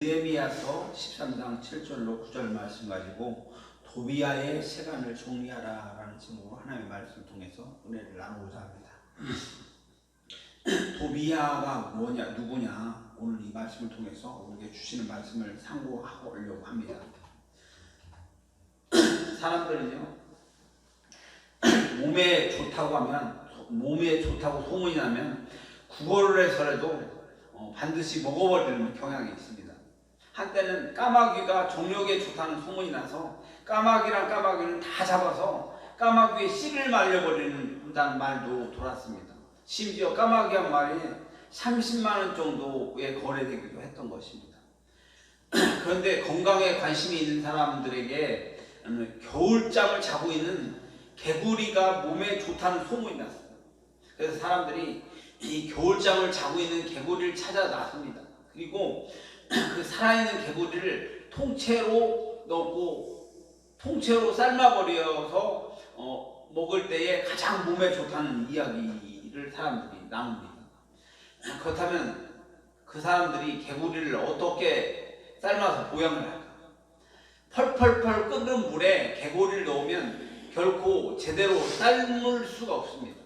느헤미야서 13장 7절로 9절 말씀 가지고 도비야의 세간을 정리하라 라는 제목으로 하나님의 말씀을 통해서 은혜를 나누고자 합니다. 도비야가 뭐냐, 누구냐, 오늘 이 말씀을 통해서 우리에게 주시는 말씀을 상고하려고 합니다. 사람들은요, 몸에 좋다고 소문이 나면 구걸을 해서라도 반드시 먹어버리는 경향이 있습니다. 한때는 까마귀가 정력에 좋다는 소문이 나서 까마귀는 다 잡아서 까마귀의 씨를 말려버리는다는 말도 돌았습니다. 심지어 까마귀 한 마리에 30만 원 정도에 거래되기도 했던 것입니다. 그런데 건강에 관심이 있는 사람들에게 겨울잠을 자고 있는 개구리가 몸에 좋다는 소문이 났습니다. 그래서 사람들이 이 겨울잠을 자고 있는 개구리를 찾아 나섭니다. 그리고 그 살아있는 개구리를 통째로 넣고 통째로 삶아버려서 먹을 때에 가장 몸에 좋다는 이야기를 사람들이 나눕니다. 그렇다면 그 사람들이 개구리를 어떻게 삶아서 보양을 할까? 펄펄펄 끓는 물에 개구리를 넣으면 결코 제대로 삶을 수가 없습니다.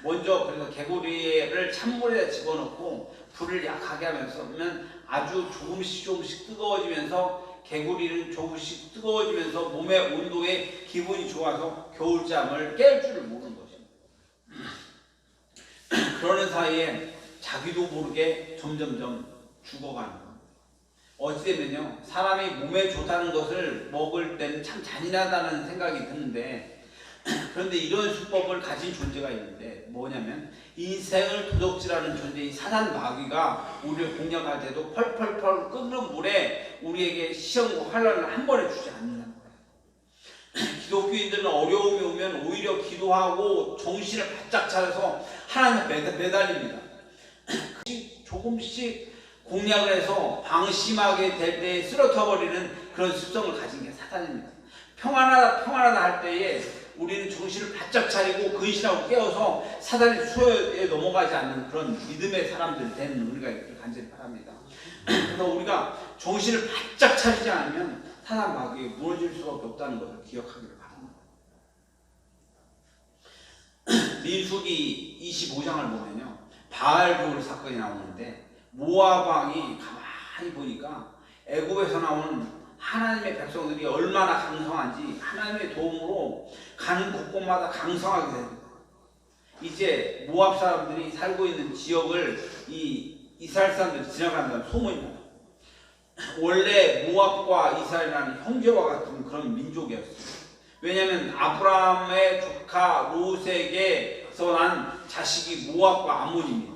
먼저 그래서 개구리를 찬물에 집어넣고 불을 약하게 하면 아주 조금씩 뜨거워지면서 개구리는 조금씩 뜨거워지면서 몸의 온도에 기분이 좋아서 겨울잠을 깰 줄을 모르는 것입니다. 그러는 사이에 자기도 모르게 점점점 죽어가는 겁니다. 어찌되면요, 사람이 몸에 좋다는 것을 먹을 때는 참 잔인하다는 생각이 드는데, 그런데 이런 수법을 가진 존재가 있는데 뭐냐면 인생을 도적질하는 존재인 사단 마귀가 우리를 공략할 때도 펄펄펄 끓는 물에 우리에게 시험과 환난을 한 번에 주지 않는다는 거예요. 기독교인들은 어려움이 오면 오히려 기도하고 정신을 바짝 차려서 하나님께 매달립니다. 조금씩 공략을 해서 방심하게 될 때에 쓰러져버리는 그런 습성을 가진 게 사단입니다. 평안하다 할 때에 우리는 정신을 바짝 차리고 근신하고 깨어서 사단의 수요에 넘어가지 않는 그런 믿음의 사람들이 되는 우리가 있기를 간절히 바랍니다. 그래서 우리가 정신을 바짝 차리지 않으면 사단 마귀에 무너질 수밖에 없다는 것을 기억하기를 바랍니다. 민수기 25장을 보면요, 바알돌 사건이 나오는데 모압 왕이 가만히 보니까 애굽에서 나온 하나님의 백성들이 얼마나 강성한지 하나님의 도움으로 가는 곳곳마다 강성하게 됩니다. 이제 모압 사람들이 살고 있는 지역을 이 이스라엘 사람들이 지나간다는 소문이 나요. 원래 모압과 이스라엘이라는 형제와 같은 그런 민족이었어요. 왜냐하면 아브라함의 조카 롯에게서 난 자식이 모압과 암몬입니다.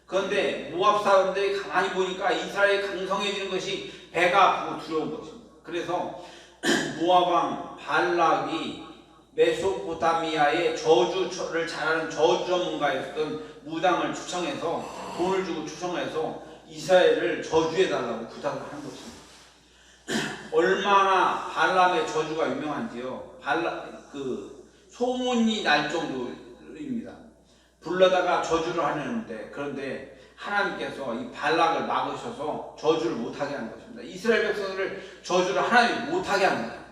그런데 모압 사람들이 가만히 보니까 이스라엘이 강성해지는 것이 배가 아프고 두려운 것입니다. 그래서 모압 왕 발락이 메소포타미아의 저주를 잘하는 저주 전문가였던 무당을 추청해서 돈을 주고 추청해서 이스라엘을 저주해달라고 부탁을 한 것입니다. 얼마나 발람의 저주가 유명한지요, 소문이 날 정도입니다. 불러다가 저주를 하려는데, 그런데 하나님께서 이 발락을 막으셔서 저주를 못하게 하는 것입니다. 이스라엘 백성들을 저주를 하나님이 못하게 합니다.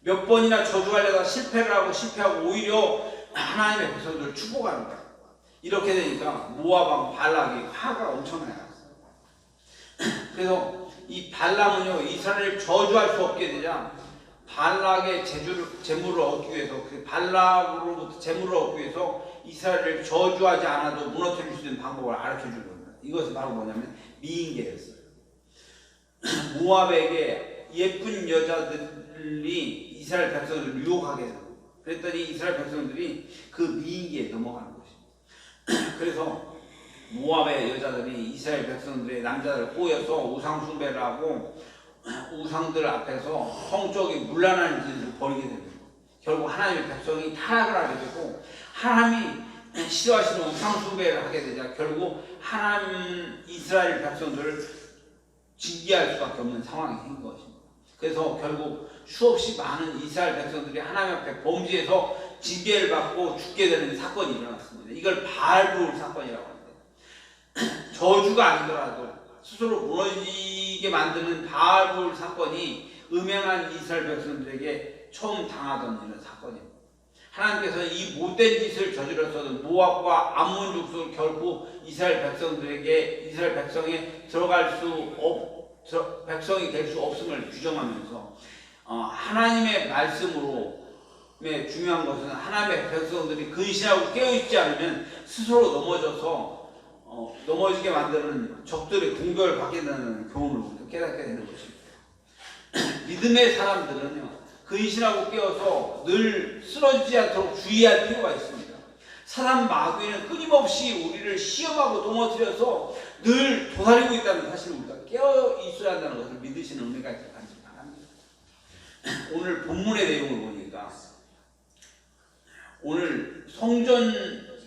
몇 번이나 저주하려다 실패하고 오히려 하나님의 백성들을 축복하는 거예요. 이렇게 되니까 모압 왕 발락이 화가 엄청나게 났어요. 그래서 이 발람은요, 이스라엘을 저주할 수 없게 되자 발락의 재물을 얻기 위해서, 그 발락으로부터 재물을 얻기 위해서 이스라엘을 저주하지 않아도 무너뜨릴 수 있는 방법을 알려주는 겁니다. 이것은 바로 뭐냐면 미인계였어요. 모압에게 예쁜 여자들이 이스라엘 백성들을 유혹하게 해서, 그랬더니 이스라엘 백성들이 그 미인계에 넘어가는 것입니다. 그래서 모압의 여자들이 이스라엘 백성들의 남자들을 꼬여서 우상 숭배를 하고 우상들 앞에서 성적인 문란한 짓을 벌이게 됩니다. 결국 하나님의 백성이 타락을 하게 되고 하나님이 싫어하시는 우상 숭배를 하게 되자 결국 하나님 이스라엘 백성들을 징계할 수밖에 없는 상황이 생긴 것입니다. 그래서 결국 수없이 많은 이스라엘 백성들이 하나님 앞에 범죄해서 징계를 받고 죽게 되는 사건이 일어났습니다. 이걸 바알돌 사건이라고 하는데, 저주가 아니더라도 스스로 무너지게 만드는 바알 사건이 음행한 이스라엘 백성들에게 처음 당하던 이런 사건입니다. 하나님께서 이 못된 짓을 저질렀어도 모압과 암몬 족속을 결코 이스라엘 백성에 백성이 될 수 없음을 규정하면서 하나님의 말씀으로 중요한 것은 하나님의 백성들이 근신하고 깨어있지 않으면 스스로 넘어지게 만드는 적들의 공격을 받게 되는 교훈을 우리가 깨닫게 되는 것입니다. 믿음의 사람들은요, 근신하고 깨어서 늘 쓰러지지 않도록 주의할 필요가 있습니다. 사단 마귀는 끊임없이 우리를 시험하고 넘어뜨려서 늘 도사리고 있다는 사실을 우리가 깨어 있어야 한다는 것을 믿으시는 은혜가 있길 바랍니다. 오늘 본문의 내용을 보니까 오늘 성전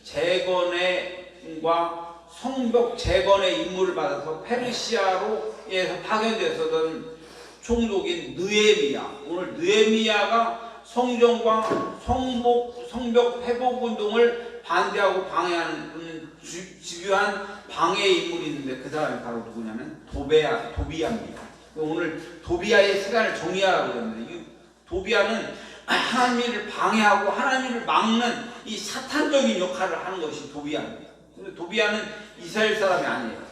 재건과 성벽 재건의 임무를 받아서 페르시아로에서 파견되었던 총독인 느헤미야, 오늘 느헤미야가 성전과 성벽 회복 운동을 반대하고 방해하는 집요한 방해 인물이 있는데 그 사람이 바로 누구냐면 도비야입니다. 오늘 도비야의 세간을 정리하라고 했는데 이 도비야는 하나님을 방해하고 하나님을 막는 이 사탄적인 역할을 하는 것이 도비야입니다. 근데 도비야는 이스라엘 사람이 아니에요.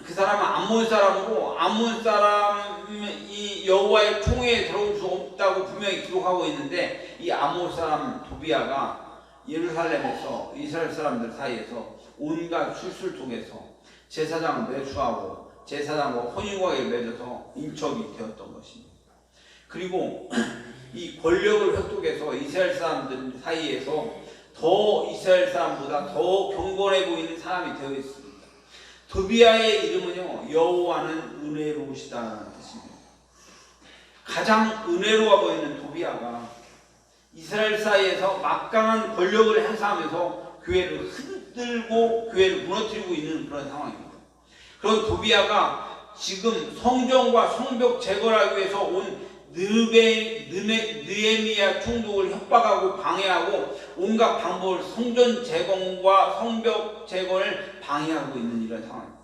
그 사람은 암몬 사람으로 암몬 사람이 여호와의 총회에 들어올 수 없다고 분명히 기록하고 있는데 이 암몬 사람 도비야가 예루살렘에서 이스라엘 사람들 사이에서 온갖 술수를 통해서 제사장을 매수하고 제사장과 혼인관계를 맺어서 인척이 되었던 것입니다. 그리고 이 권력을 획득해서 이스라엘 사람들 사이에서 더 이스라엘 사람보다 더 경건해 보이는 사람이 되어 있습니다. 도비야의 이름은요, 여호와는 은혜로우시다는 뜻입니다. 가장 은혜로워 보이는 도비야가 이스라엘 사이에서 막강한 권력을 행사하면서 교회를 흔들고 교회를 무너뜨리고 있는 그런 상황입니다. 그런 도비야가 지금 성전과 성벽 재건하기 위해서 온 느헤미야 총독을 협박하고 방해하고 온갖 방법을 성전 재건과 성벽 재건을 방해하고 있는 이런 상황입니다.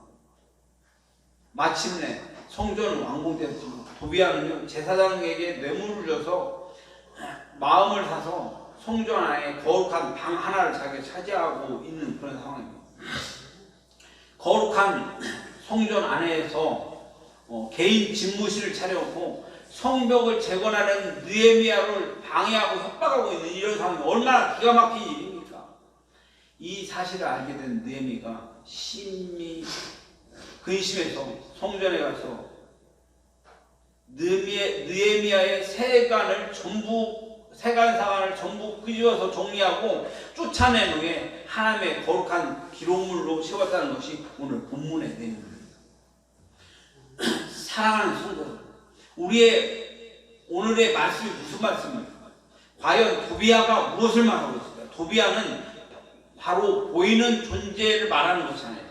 마침내 성전은 완공되었지만 도비야는요, 제사장에게 뇌물을 줘서 마음을 사서 성전 안에 거룩한 방 하나를 자기가 차지하고 있는 그런 상황입니다. 거룩한 성전 안에서 개인 집무실을 차려놓고 성벽을 재건하는 느헤미야를 방해하고 협박하고 있는 이런 상황이 얼마나 기가 막힌 일입니까? 이 사실을 알게 된 느헤미야가 심히 근심해서 성전에 가서 느헤미야의 세간 사관을 전부 끄집어서 정리하고 쫓아낸 후에 하나님의 거룩한 기록물로 세웠다는 것이 오늘 본문의 내용입니다. 사랑하는 성도, 오늘의 말씀이 무슨 말씀입니까? 과연 도비야가 무엇을 말하고 있을까요? 도비야는 바로 보이는 존재를 말하는 것이 아니에요.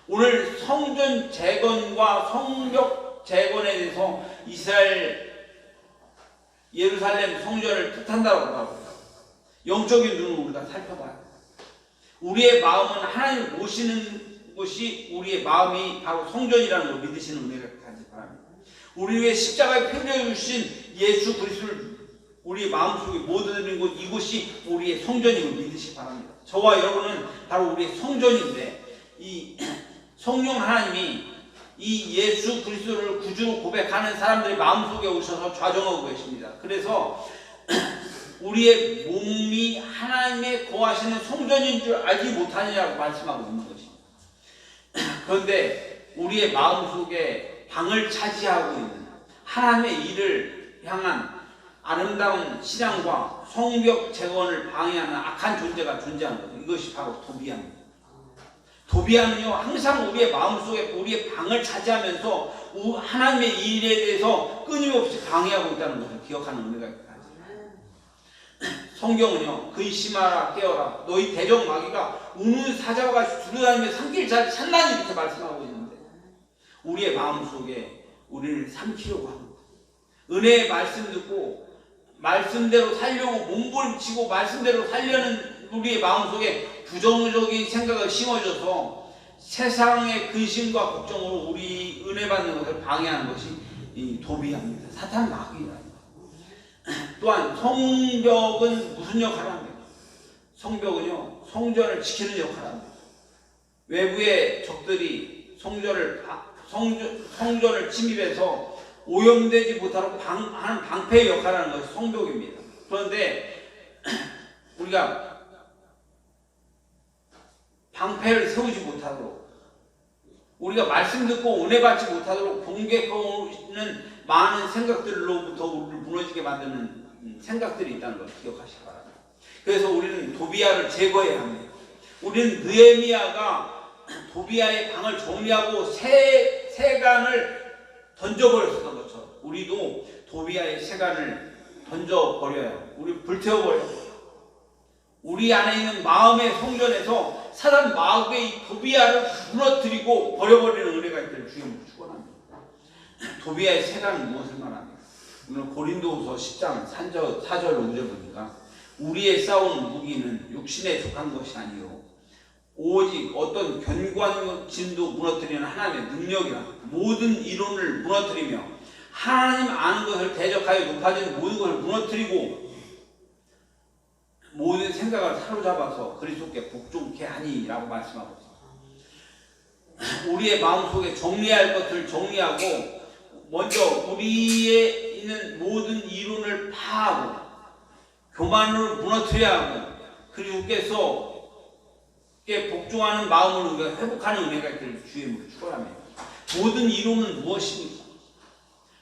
오늘 성전 재건과 성벽 재건에 대해서 예루살렘 성전을 뜻한다고 하고요. 영적인 눈으로 우리가 살펴봐요. 우리의 마음은 하나님을 모시는 것이 우리의 마음이 바로 성전이라는 걸 믿으시는 은혜를 가지기 바랍니다. 우리 위해 십자가에 피 흘려 주신 예수 그리스도를 우리의 마음속에 모아드리는 곳, 이곳이 우리의 성전임을 믿으시기 바랍니다. 저와 여러분은 바로 우리의 성전인데 이 성령 하나님이 이 예수 그리스도를 구주로 고백하는 사람들의 마음속에 오셔서 좌정하고 계십니다. 그래서 우리의 몸이 하나님의 거하시는 성전인 줄 알지 못하느냐고 말씀하고 있는 것입니다. 그런데 우리의 마음속에 방을 차지하고 있는 하나님의 일을 향한 아름다운 신앙과 성벽 재건을 방해하는 악한 존재가 존재하는 거죠. 이것이 바로 도비야입니다. 도비야는요, 항상 우리의 마음속에 우리의 방을 차지하면서 하나님의 일에 대해서 끊임없이 방해하고 있다는 것을 기억하는 은혜가 있다. 성경은요, 근심하라 깨어라 너희 대적 마귀가 우는 사자와 같이 두루다니며 삼킬 자를 찾나니 이렇게 말씀하고 있는데 우리의 마음속에 우리를 삼키려고 합니다. 은혜의 말씀 듣고 말씀대로 살려고 몸부림치고 말씀대로 살려는 우리의 마음속에 부정적인 생각을 심어줘서 세상의 근심과 걱정으로 우리 은혜 받는 것을 방해하는 것이 이 도비합니다. 사탄 마귀입니다. 또한 성벽은 무슨 역할을 합니까? 성벽은요, 성전을 지키는 역할을 합니다. 외부의 적들이 성전을 침입해서 오염되지 못하도록 하는 방패의 역할을 하는 것이 성벽입니다. 그런데 우리가 방패를 세우지 못하도록, 우리가 말씀 듣고 은혜 받지 못하도록 공격하는 많은 생각들로부터 우리를 무너지게 만드는 생각들이 있다는 걸 기억하시기 바랍니다. 그래서 우리는 도비아를 제거해야 합니다. 우리는 느헤미야가 도비아의 방을 정리하고 세간을 던져버렸었던 것처럼 우리도 도비아의 세간을 던져버려야 해요. 우리 불태워버려야 해요. 우리 안에 있는 마음의 성전에서 사단 마귀의 이 도비아를 무너뜨리고 버려버리는 은혜가 있기를 주님으로 축원합니다. 도비아의 세간은 무엇을 말합니까? 오늘 고린도후서 10장 4절 5절 보니까 우리의 싸우는 무기는 육신에 속한 것이 아니요 오직 어떤 견고한 진도 무너뜨리는 하나님의 능력이라 모든 이론을 무너뜨리며 하나님 아는 것을 대적하여 높아지는 모든 것을 무너뜨리고 모든 생각을 사로잡아서 그리스도께 복종케 하니라고 말씀하고 있습니다. 우리의 마음속에 정리할 것을 정리하고 먼저 우리에 있는 모든 이론을 파하고 교만을 무너뜨려야 하고 그리스도께서 복종하는 마음을 우리가 회복하는 은혜가 있기를 주님으로 축원합니다. 모든 이론은 무엇입니까?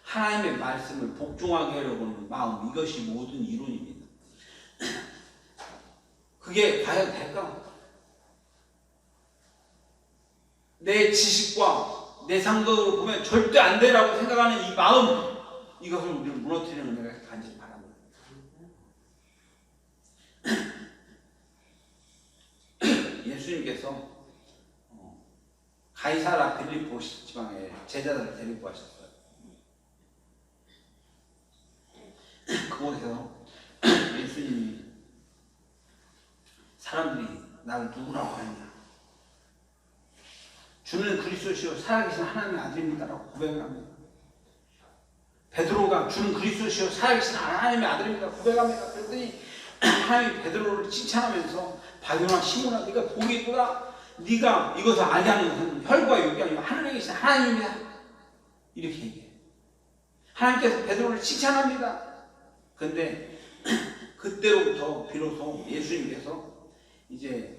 하나님의 말씀을 복종하게 하려고 하는 마음, 이것이 모든 이론입니다. 그게 과연 될까? 내 지식과 내 상식으로 보면 절대 안 되라고 생각하는 이 마음, 이것을 우리는 무너뜨리는 은혜가 간절히 바랍니다. 예수님께서 가이사라 빌립보 지방에 제자들을 데리고 가셨어요. 그곳에서 예수님이 사람들이 나를 누구라고 하느냐, 주는 그리스도시요 살아계신 하나님의 아들입니다라고 고백을 합니다. 베드로가 주는 그리스도시요 살아계신 하나님의 아들입니다 고백합니다. 그랬더니 하나님이 베드로를 칭찬하면서 바요나 시몬아, 네가 복이 있구나. 네가 이것을 알게 하는 것은 혈과 육이 아니고 하늘에 계신 하나님입니다. 이렇게 얘기해요. 하나님께서 베드로를 칭찬합니다. 그런데 그때로부터 비로소 예수님께서 이제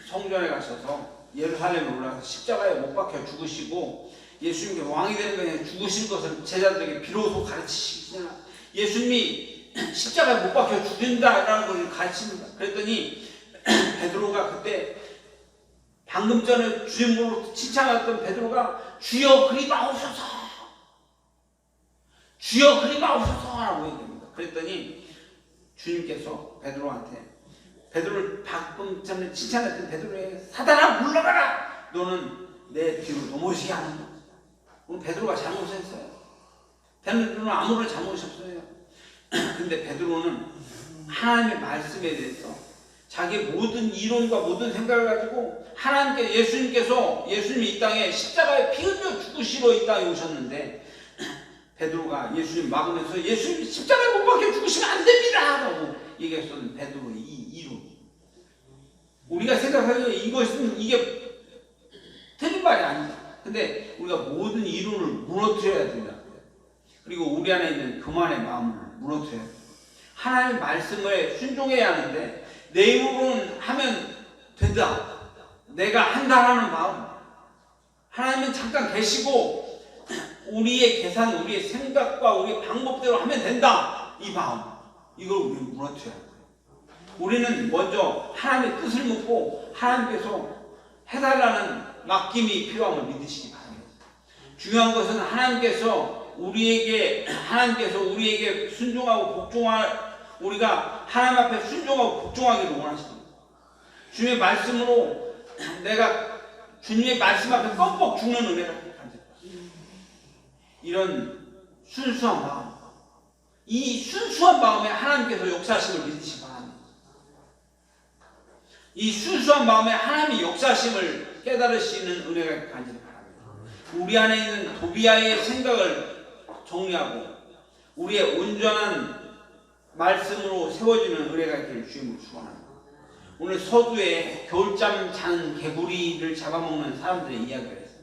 성전에 가셔서 예루살렘에 올라가서 십자가에 못 박혀 죽으시고 예수님께 왕이 되는 것에 죽으실 것을 제자들에게 비로소 가르치시냐, 예수님이 십자가에 못 박혀 죽는다라는 것을 가르칩니다. 그랬더니 베드로가 그때 방금 전에 주님으로 칭찬했던 베드로가 주여 그리 마옵소서, 주여 그리 마옵소서라고 얘기합니다. 그랬더니 주님께서 베드로를 방금 전에 칭찬했던 베드로에게 사단아 물러가라, 너는 내 뒤로 넘어지게 하는다. 오늘 베드로가 잘못했어요. 베드로는 아무런 잘못이 없어요. 근데 베드로는 하나님의 말씀에 대해서 자기 모든 이론과 모든 생각을 가지고 하나님께 예수님이 이 땅에 십자가에 피 흘려 죽으시러 이 땅에 오셨는데 베드로가 예수님 막으면서 예수님 십자가에 못 박혀 죽으시면 안 됩니다 라고 얘기했었던 베드로의 이 이론, 우리가 생각하기에 이게 틀린 말이 아니다. 근데 우리가 모든 이론을 무너뜨려야 된다. 그리고 우리 안에 있는 교만의 마음을 무너뜨려야 된다. 하나님의 말씀을 순종해야 하는데 내 입으로는 하면 된다, 내가 한다라는 마음, 하나님은 잠깐 계시고 우리의 계산, 우리의 생각과 우리의 방법대로 하면 된다, 이 마음, 이걸 우리는 무너뜨려야 돼요. 우리는 먼저 하나님의 뜻을 묻고 하나님께서 해달라는 맡김이 필요함을 믿으시기 바랍니다. 중요한 것은 하나님께서 우리에게 순종하고 우리가 하나님 앞에 순종하고 복종하기를 원하십니다. 주님의 말씀으로 내가 주님의 말씀 앞에 껌뻑 죽는 은혜가 간절합니다. 이런 순수한 마음, 이 순수한 마음에 하나님께서 역사하심을 믿으시기 바랍니다. 이 순수한 마음에 하나님의 역사심을 깨달으시는 은혜가 있길 간절히 바랍니다. 우리 안에 있는 도비아의 생각을 정리하고 우리의 온전한 말씀으로 세워지는 은혜가 있기를 주님으로 축원합니다. 오늘 서두에 겨울잠 자는 개구리를 잡아먹는 사람들의 이야기를 했어요.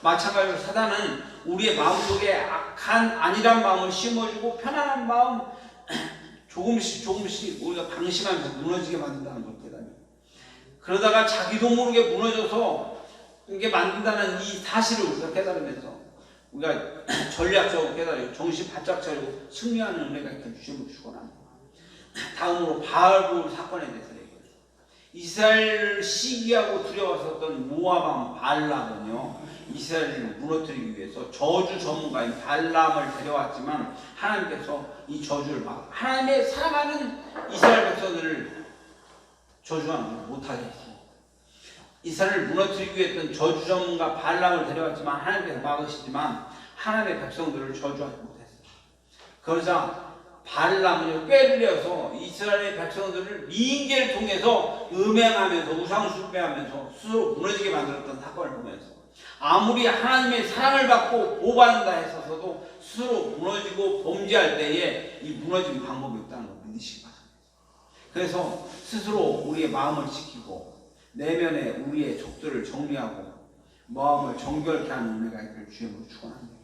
마찬가지로 사단은 우리의 마음속에 악한 안일한 마음을 심어주고 편안한 마음 조금씩 우리가 방심하면서 무너지게 만든다는 걸 깨닫습니다. 그러다가 자기도 모르게 무너져서 이게 만든다는 이 사실을 우리가 깨달으면서 우리가 전략적으로 깨달아요. 정신 바짝 차리고 승리하는 은혜가 있게 주님을 축원합니다. 다음으로 바알불 사건에 대해서 얘기해요. 이스라엘을 시기하고 두려워했었던 모압왕 발람은요, 이스라엘을 무너뜨리기 위해서 저주 전문가인 발람을 데려왔지만 하나님께서 이 저주를 하나님의 사랑하는 이스라엘 백성들을 저주하는 못하게 했습니다. 이스라엘을 무너뜨리기 위해 했던 저주 전문가 발람을 데려왔지만 하나님께서 막으시지만 하나님의 백성들을 저주하지 못했어요. 그러자 발람은 꾀를 내어서 이스라엘의 백성들을 미인계를 통해서 음행하면서 우상숭배하면서 스스로 무너지게 만들었던 사건을 보면서 아무리 하나님의 사랑을 받고 보호받는다 했어서도 스스로 무너지고 범죄할 때에 이 무너진 방법이 없다는 걸 믿으시기 바랍니다. 그래서 스스로 우리의 마음을 지키고 내면에 우리의 족들을 정리하고 마음을 정결케 하는 은혜가 있기를 주님으로 축원합니다.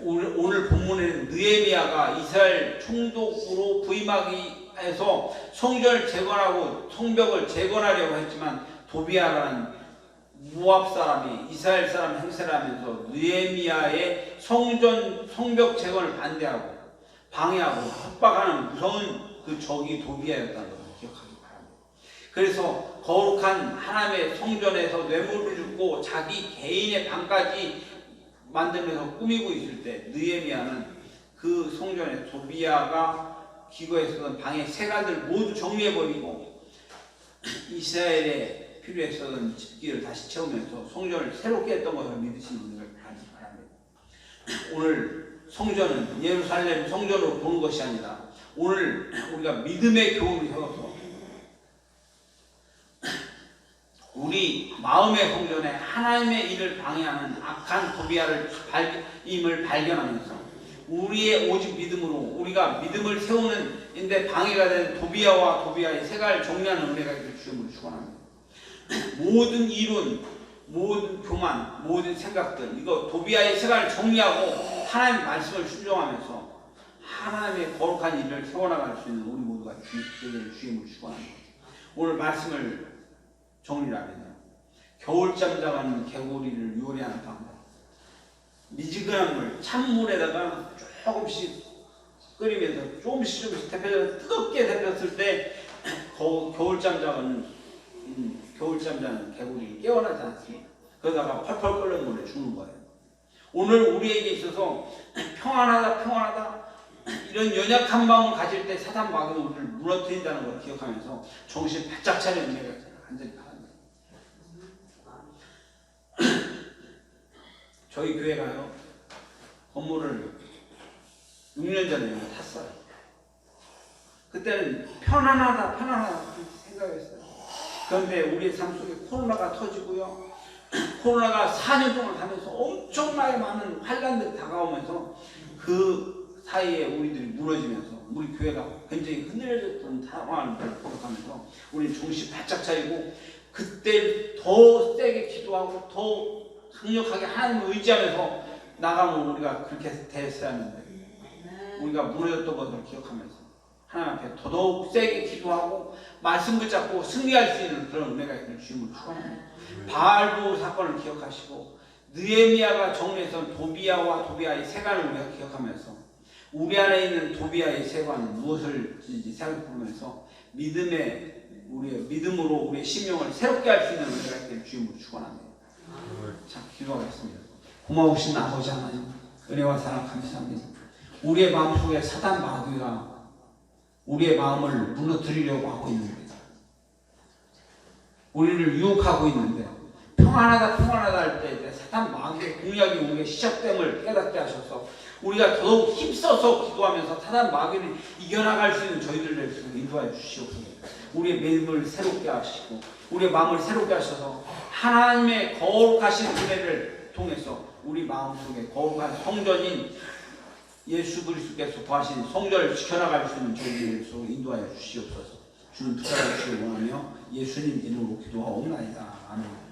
오늘 본문에는 느헤미야가 이스라엘 총독으로 부임하기 해서 성전을 재건하고 성벽을 재건하려고 했지만 도비아라는 모압 사람이 이스라엘 사람 행세를 하면서 느헤미야의 성벽 재건을 반대하고 방해하고 협박하는 무서운 그 적이 도비아였다는 것을 기억하기 바랍니다. 그래서 거룩한 하나님의 성전에서 뇌물을 줍고 자기 개인의 방까지 만들면서 꾸미고 있을 때 느헤미야는 그 성전에 도비아가 기거했었던 방의 세간들 모두 정리해버리고 이스라엘에 필요했었던 집기를 다시 채우면서 성전을 새롭게 했던 것을 믿으시는 분들 바랍니다. 오늘 성전은 예루살렘 성전으로 보는 것이 아니라 오늘 우리가 믿음의 교훈을 세워서 우리 마음의 성전에 하나님의 일을 방해하는 악한 도비아를 발견하면서 우리의 오직 믿음으로 우리가 믿음을 세우는 인데 방해가 된 도비아와 도비아의 세가를 정리하는 은혜가 있기를 주님으로 축원합니다. 모든 이론, 모든 교만, 모든 생각들 이거 도비아의 세가를 정리하고 하나님의 말씀을 순종하면서 하나님의 거룩한 일을 세워나갈 수 있는 우리 모두가 주님을 축원합니다. 오늘 말씀을 정리하면요, 겨울잠 자가는 개구리를 요리하는 방법. 미지근한 물, 찬물에다가 조금씩 끓이면서 조금씩 데펴서 뜨겁게 데폈을 때 겨울잠 자는 개구리 깨어나지 않습니다. 그러다가 펄펄 끓는 물에 죽는 거예요. 오늘 우리에게 있어서 평안하다 이런 연약한 마음을 가질 때 사단 마귀는 우리를 무너뜨린다는 걸 기억하면서 정신 바짝 차리는 은혜가 간절히 바랍니다. 저희 교회가요, 건물을 6년 전에 탔어요. 그때는 편안하다 생각했어요. 그런데 우리의 삶 속에 코로나가 터지고요, 코로나가 4년 동안 가면서 엄청나게 많은 환란들이 다가오면서 그 사이에 우리들이 무너지면서 우리 교회가 굉장히 흔들려졌던 상황을 기록하면서 우리는 정신 바짝 차리고 그때 더 세게 기도하고 더 강력하게 하나님을 의지하면서 나가면 우리가 그렇게 됐어야 하는데 우리가 무너졌던 것을 기억하면서 하나님 앞에 더더욱 세게 기도하고 말씀 붙잡고 승리할 수 있는 그런 은혜가 있는 주님을 축원합니다. 바알부 사건을 기억하시고 느헤미야가 정리했던 도비아와 도비아의 세관을 우리가 기억하면서 우리 안에 있는 도비아의 세관은 무엇을지 생각해보면서 우리의 믿음으로 우리의 심령을 새롭게 할 수 있는 은혜가 있는 주님을 축원합니다. 자, 기도하겠습니다. 고마우신 아버지 하나님, 은혜와 사랑 감사합니다. 우리의 마음속에 사단 마귀가 우리의 마음을 무너뜨리려고 하고 있는데, 우리를 유혹하고 있는데, 평안하다 할 때 사단 마귀의 공략이 우리의 시작됨을 깨닫게 하셔서 우리가 더욱 힘써서 기도하면서 사단 마귀를 이겨나갈 수 있는 저희들 될 수 있도록 인도하여 주시옵소서. 우리의 믿음을 새롭게 하시고 우리의 마음을 새롭게 하셔서 하나님의 거룩하신 은혜를 통해서 우리 마음속에 거룩한 성전인 예수 그리스도께서 거하신 성전을 지켜나갈 수 있는 저희들로 인도하여 주시옵소서. 주는 붙잡아 주시기 원하며 예수님 이름으로 기도하옵나이다. 아멘.